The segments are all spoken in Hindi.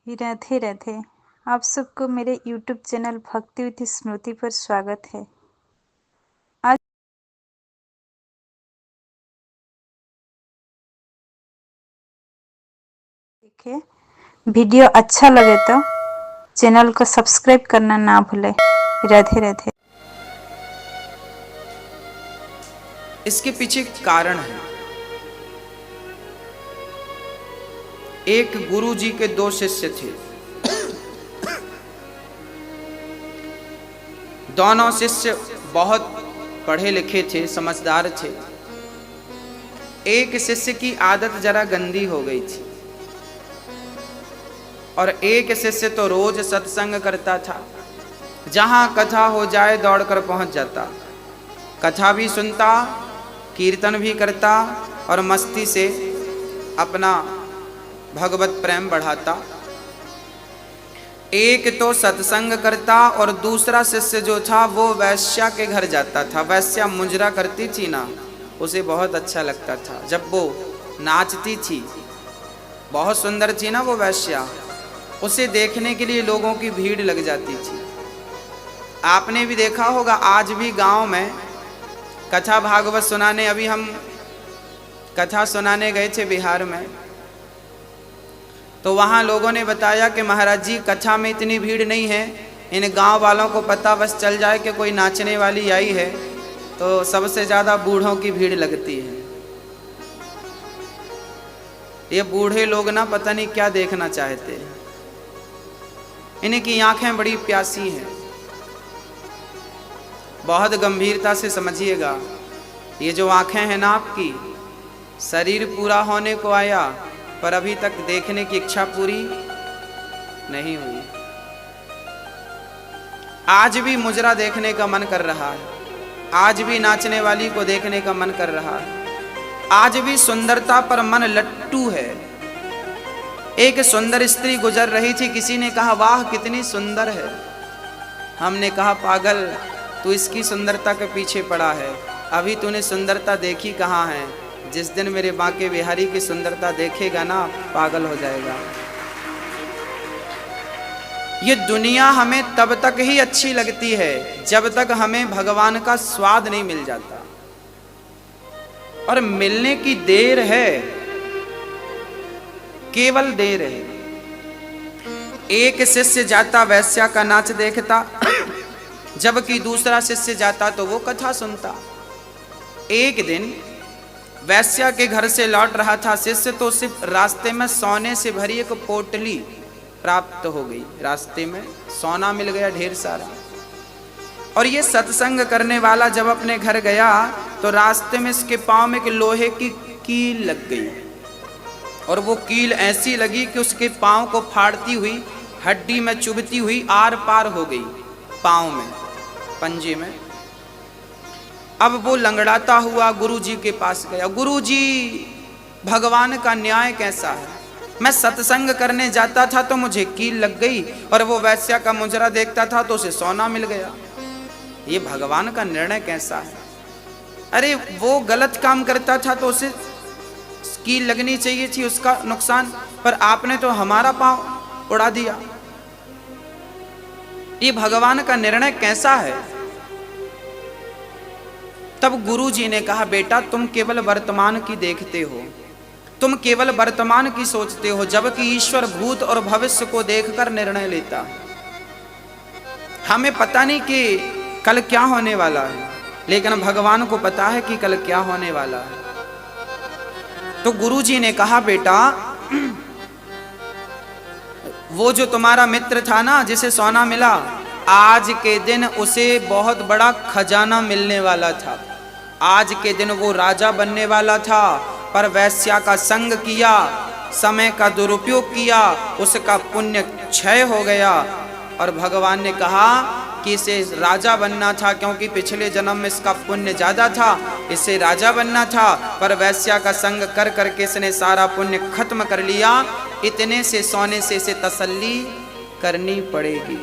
राधे राधे। आप सबको मेरे YouTube चैनल भक्ति विधि स्मृति पर स्वागत है। आज देखें, वीडियो अच्छा लगे तो चैनल को सब्सक्राइब करना ना भूलें। राधे राधे। इसके पीछे कारण है। एक गुरु जी के दो शिष्य थे। दोनों शिष्य बहुत पढ़े लिखे थे, समझदार थे। एक शिष्य की आदत जरा गंदी हो गई थी और एक शिष्य तो रोज सत्संग करता था। जहां कथा हो जाए दौड़कर पहुंच जाता, कथा भी सुनता, कीर्तन भी करता और मस्ती से अपना भगवत प्रेम बढ़ाता। एक तो सत्संग करता और दूसरा शिष्य जो था वो वैश्या के घर जाता था। वैश्या मुजरा करती थी ना, उसे बहुत अच्छा लगता था जब वो नाचती थी। बहुत सुंदर थी ना वो वैश्या, उसे देखने के लिए लोगों की भीड़ लग जाती थी। आपने भी देखा होगा, आज भी गांव में कथा भागवत सुनाने, अभी हम कथा सुनाने गए थे बिहार में, तो वहाँ लोगों ने बताया कि महाराज जी कथा में इतनी भीड़ नहीं है, इन गांव वालों को पता बस चल जाए कि कोई नाचने वाली आई है तो सबसे ज़्यादा बूढ़ों की भीड़ लगती है। ये बूढ़े लोग ना पता नहीं क्या देखना चाहते हैं, इनकी आंखें बड़ी प्यासी हैं। बहुत गंभीरता से समझिएगा, ये जो आंखें हैं ना आपकी, शरीर पूरा होने को आया पर अभी तक देखने की इच्छा पूरी नहीं हुई। आज भी मुजरा देखने का मन कर रहा है, आज भी नाचने वाली को देखने का मन कर रहा है, आज भी सुंदरता पर मन लट्टू है। एक सुंदर स्त्री गुजर रही थी, किसी ने कहा वाह कितनी सुंदर है। हमने कहा पागल, तू इसकी सुंदरता के पीछे पड़ा है, अभी तूने सुंदरता देखी कहाँ है। जिस दिन मेरे बांके बिहारी की सुंदरता देखेगा ना, पागल हो जाएगा। ये दुनिया हमें तब तक ही अच्छी लगती है जब तक हमें भगवान का स्वाद नहीं मिल जाता, और मिलने की देर है, केवल देर है। एक शिष्य जाता वैश्या का नाच देखता, जबकि दूसरा शिष्य जाता तो वो कथा सुनता। एक दिन वैश्या के घर से लौट रहा था शिष्य, तो सिर्फ रास्ते में सोने से भरी एक पोटली प्राप्त हो गई। रास्ते में सोना मिल गया ढेर सारा। और ये सत्संग करने वाला जब अपने घर गया तो रास्ते में इसके पांव में एक लोहे की कील लग गई, और वो कील ऐसी लगी कि उसके पांव को फाड़ती हुई, हड्डी में चुभती हुई आर पार हो गई पांव में, पंजे में। अब वो लंगड़ाता हुआ गुरु जी के पास गया। गुरु जी, भगवान का न्याय कैसा है? मैं सत्संग करने जाता था तो मुझे कील लग गई, और वो वैश्या का मुजरा देखता था तो उसे सोना मिल गया। ये भगवान का निर्णय कैसा है? अरे वो गलत काम करता था तो उसे कील लगनी चाहिए थी, उसका नुकसान, पर आपने तो हमारा पांव उड़ा दिया। ये भगवान का निर्णय कैसा है? तब गुरु जी ने कहा, बेटा तुम केवल वर्तमान की देखते हो, तुम केवल वर्तमान की सोचते हो, जबकि ईश्वर भूत और भविष्य को देखकर निर्णय लेता। हमें पता नहीं कि कल क्या होने वाला है, लेकिन भगवान को पता है कि कल क्या होने वाला है। तो गुरु जी ने कहा, बेटा वो जो तुम्हारा मित्र था ना जिसे सोना मिला, आज के दिन उसे बहुत बड़ा खजाना मिलने वाला था। आज के दिन वो राजा बनने वाला था, पर वैश्या का संग किया, समय का दुरुपयोग किया, उसका पुण्य क्षय हो गया। और भगवान ने कहा कि इसे राजा बनना था, क्योंकि पिछले जन्म में इसका पुण्य ज्यादा था, इसे राजा बनना था, पर वैश्या का संग कर करके इसने सारा पुण्य खत्म कर लिया। इतने से सोने से इसे तसल्ली करनी पड़ेगी।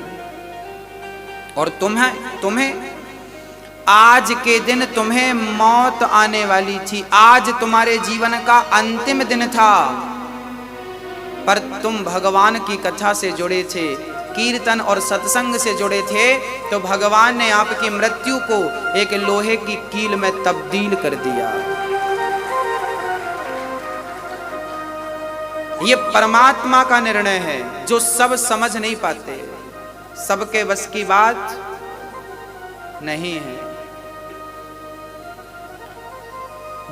और तुम्हें आज के दिन तुम्हें मौत आने वाली थी, आज तुम्हारे जीवन का अंतिम दिन था। पर तुम भगवान की कथा से जुड़े थे, कीर्तन और सत्संग से जुड़े थे, तो भगवान ने आपकी मृत्यु को एक लोहे की कील में तब्दील कर दिया। ये परमात्मा का निर्णय है जो सब समझ नहीं पाते, सबके बस की बात नहीं है।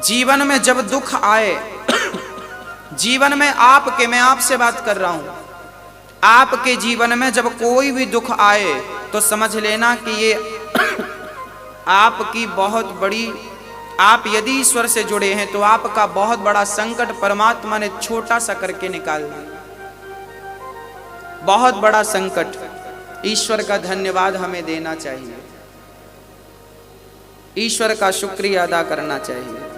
जीवन में जब दुख आए, जीवन में आपके, मैं आपसे बात कर रहा हूं, आपके जीवन में जब कोई भी दुख आए तो समझ लेना कि ये आपकी बहुत बड़ी, आप यदि ईश्वर से जुड़े हैं तो आपका बहुत बड़ा संकट परमात्मा ने छोटा सा करके निकाल दिया। बहुत बड़ा संकट, ईश्वर का धन्यवाद हमें देना चाहिए, ईश्वर का शुक्रिया अदा करना चाहिए।